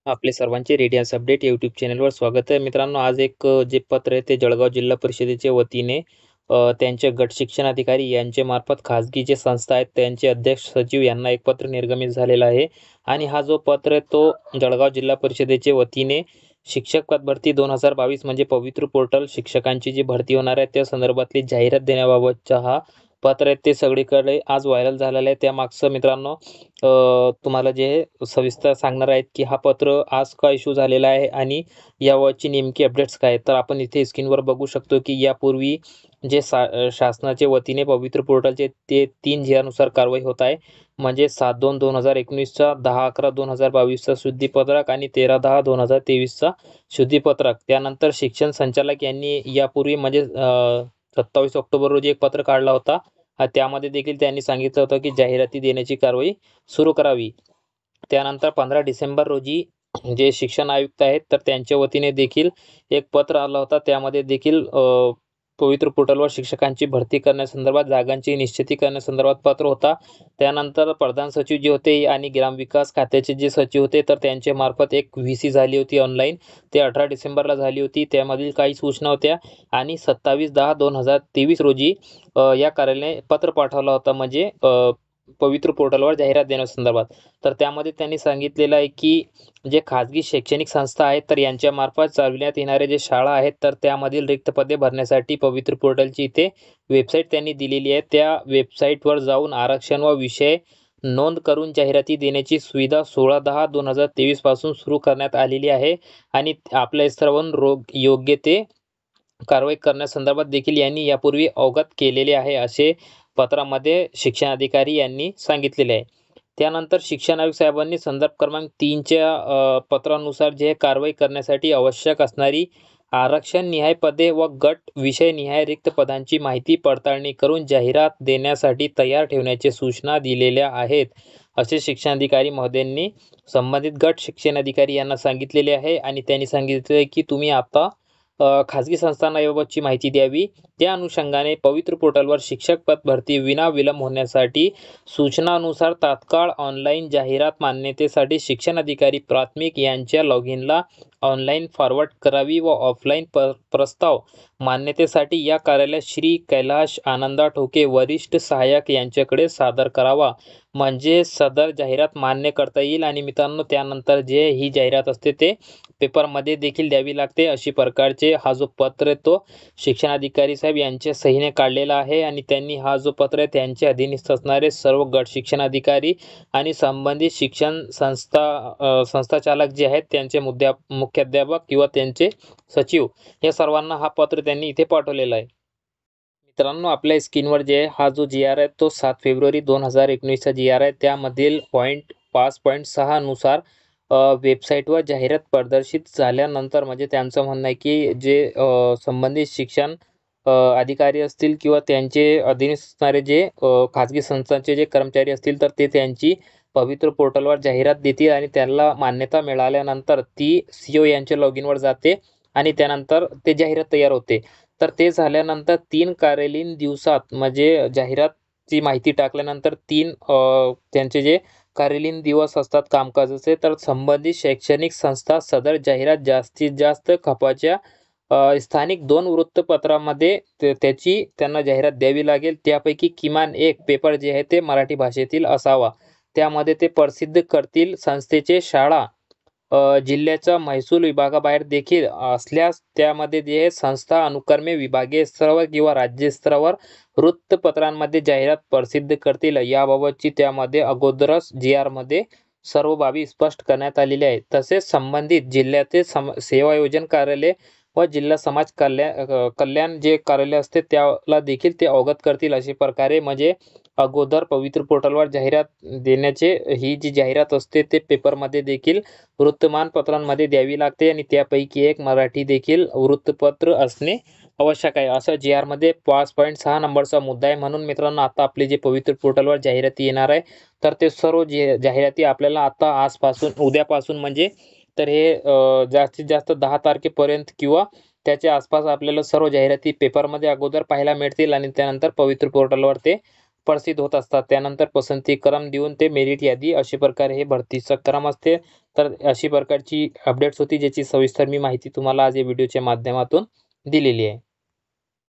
आपले सर्वांचे Radiance update YouTube चॅनलवर स्वागत आहे. मित्रांनो, आज एक जे पत्र आहे ते जळगाव जिल्हा परिषदेच्या वतीने त्यांचे गट शिक्षण अधिकारी यांचे मार्फत खाजगी जे संस्था आहेत त्यांचे अध्यक्ष सचिव यांना एक पत्र निर्गमित झालेलं आहे. आणि हा जो पत्र आहे तो जळगाव जिल्हा परिषदेच्या वतीने शिक्षक पद भरती 2022 म्हणजे पवित्र पोर्टल शिक्षकांची जी भरती होणार आहे त्या संदर्भातली जाहिरात देण्याबाबतचा हा पत्र आहे ते सगळीकडे आज व्हायरल झालेलं आहे. त्यामागचं मित्रांनो तुम्हाला जे सविस्तर सांगणार आहेत की हा पत्र आज का इश्यू झालेला आहे आणि यावरची नेमकी अपडेट्स काय आहेत. तर आपण इथे स्क्रीनवर बघू शकतो की यापूर्वी जे शासनाच्या वतीने पवित्र पोर्टलचे ते 3 नुसार कारवाई होत आहे. म्हणजे 7/2/2019चा, 10/11/2022चा शुद्धीपत्रक आणि 13/10/2023चा शुद्धीपत्रक. त्यानंतर शिक्षण संचालक यांनी यापूर्वी म्हणजे 27 ऑक्टोबर रोजी एक पत्र काढला होता. त्यामध्ये देखील त्यांनी सांगितलं होतं की जाहिराती देण्याची कारवाई सुरू करावी. त्यानंतर 15 डिसेंबर रोजी जे शिक्षण आयुक्त आहेत तर त्यांच्या वतीने देखील एक पत्र आलं होतं. त्यामध्ये देखील पवित्र पोर्टलवर शिक्षकांची भरती करण्यासंदर्भात जागांची निश्चिती करण्यासंदर्भात पत्र होता. त्यानंतर प्रधान सचिव जे होते आणि ग्रामविकास खात्याचे जे सचिव होते तर त्यांच्या मार्फत एक VC झाली होती ऑनलाईन. ते 18 डिसेंबरला झाली होती. त्यामधील काही सूचना होत्या आणि 27/10/2023 रोजी या कार्यालयाने पत्र पाठवलं होतं म्हणजे पवित्र पोर्टलवर जाहिरात देण्यासंदर्भात. तर त्यामध्ये त्यांनी सांगितलेलं आहे की जे खाजगी शैक्षणिक संस्था आहेत तर यांच्यामार्फत चालविण्यात येणारे जे शाळा आहेत तर त्यामधील रिक्त पदे भरण्यासाठी पवित्र पोर्टलची इथे वेबसाईट त्यांनी दिलेली आहे. त्या वेबसाईटवर जाऊन आरक्षण व विषय नोंद करून जाहिराती देण्याची सुविधा 16/10/2023 पासून सुरू करण्यात आलेली आहे आणि आपल्या स्तरावरून योग्य ते कारवाई करण्यासंदर्भात देखील यांनी यापूर्वी अवगत केलेले आहे असे पत्रामध्ये शिक्षण अधिकारी यांनी सांगितलेले आहे. त्यानंतर शिक्षण आयुक्त साहेबांनी संदर्भ क्रमांक 3च्या पत्रानुसार जे कारवाई करण्यासाठी आवश्यक असणारी आरक्षण निहाय पदे व गट विषय निहाय रिक्त पदांची माहिती पडताळणी करून जाहिरात देण्यासाठी तयार ठेवण्याच्या सूचना दिलेल्या आहेत असे शिक्षणाधिकारी महोदयांनी संबंधित गट शिक्षण अधिकारी यांना सांगितलेले आहे. आणि त्यांनी सांगितले की तुम्ही आता खाजगी संस्थांना याबाबतची माहिती द्यावी. त्या अनुषंगाने पवित्र पोर्टलवर शिक्षक पद भरती विनाविलंब होण्यासाठी सूचनानुसार तात्काळ ऑनलाईन जाहिरात मान्यतेसाठी शिक्षण अधिकारी प्राथमिक यांच्या लॉगिनला ऑनलाईन फॉरवर्ड करावी व ऑफलाईन प्रस्ताव मान्यतेसाठी या कार्यालयात श्री कैलाश आनंदा ठोके वरिष्ठ सहाय्यक यांच्याकडे सादर करावा. म्हणजे सदर जाहिरात मान्य करता येईल. आणि मित्रांनो, त्यानंतर जे ही जाहिरात असते ते पेपरमध्ये देखील द्यावी लागते. अशी प्रकारचे हा जो पत्र आहे तो शिक्षणाधिकारी साहेब यांच्या सहीने काढलेला आहे. आणि त्यांनी हा जो पत्र आहे त्यांच्या अधीनस्थ असणारे सर्व गट शिक्षण अधिकारी आणि संबंधित शिक्षण संस्थाचालक जे आहेत त्यांचे मुख्याध्यापक किंवा त्यांचे सचिव या सर्वांना हा पत्र त्यांनी इथे पाठवलेला आहे. मित्रांनो, आपल्या स्क्रीनवर जे हा जो GR आहे तो 7 फेब्रुवारी 2019चा GR आहे. त्यामधील पॉईंट 5.6 नुसार वेबसाईटवर जाहिरात प्रदर्शित झाल्यानंतर म्हणजे त्यांचं म्हणणं आहे की जे संबंधित शिक्षण अधिकारी असतील किंवा त्यांचे अधीनस्थ असणारे जे खाजगी संस्थांचे जे कर्मचारी असतील तर ते त्यांची पवित्र पोर्टलवर जाहिरात देतील आणि त्यांना मान्यता मिळाल्यानंतर ती CO यांच्या लॉगिनवर जाते आणि त्यानंतर ते जाहिरात तयार होते. तर ते झाल्यानंतर 3 कार्यालयीन दिवसात म्हणजे जाहिरातची माहिती टाकल्यानंतर 3 त्यांचे जे कार्यालयीन दिवस असतात कामकाजाचे तर संबंधित शैक्षणिक संस्था सदर जाहिरात जास्तीत जास्त खपाच्या स्थानिक 2 वृत्तपत्रामध्ये त्याची त्यांना जाहिरात द्यावी लागेल. त्यापैकी किमान एक पेपर जे आहे ते मराठी भाषेतील असावा. त्यामध्ये ते प्रसिद्ध करतील. संस्थेचे शाळा जिल्ह्याच्या महसूल विभागाबाहेर देखील असल्यास त्यामध्ये जे संस्था अनुक्रमे विभागीय स्तरावर किंवा राज्य स्तरावर वृत्तपत्रांमध्ये जाहिरात प्रसिद्ध करतील. याबाबतची त्यामध्ये अगोदरच GR मध्ये सर्व बाबी स्पष्ट करण्यात आलेल्या आहेत. तसेच संबंधित जिल्ह्यातील सेवा योजना कार्यालय व जिल्हा समाज कल्याण जे कार्यालय असते त्याला देखील ते अवगत करतील. अशा प्रकारे म्हणजे अगोदर पवित्र पोर्टलवर जाहिरात देण्याचे ही जी जाहिरात असते ते पेपरमध्ये देखील वृत्तमानपत्रांमध्ये द्यावी लागते आणि त्यापैकी एक मराठी देखील वृत्तपत्र असणे आवश्यक आहे. असं GR मध्ये 5.6 नंबरचा मुद्दा आहे. म्हणून मित्रांनो, आता आपले जे पवित्र पोर्टलवर जाहिराती येणार आहे तर ते सर्व जाहिराती आपल्याला आता आजपासून उद्यापासून म्हणजे तर हे जास्तीत जास्त 10 तारखेपर्यंत किंवा त्याच्या आसपास आपल्याला सर्व जाहिराती पेपरमध्ये अगोदर पाहायला मिळतील आणि त्यानंतर पवित्र पोर्टलवर ते प्रसिद्ध होत असतात. त्यानंतर पसंती क्रम देऊन ते मेरिट यादी अशा प्रकारे हे भरतीचा क्रम असते. तर अशी प्रकारची अपडेट्स होती, ज्याची सविस्तर मी माहिती तुम्हाला आज या व्हिडिओच्या माध्यमातून दिलेली आहे.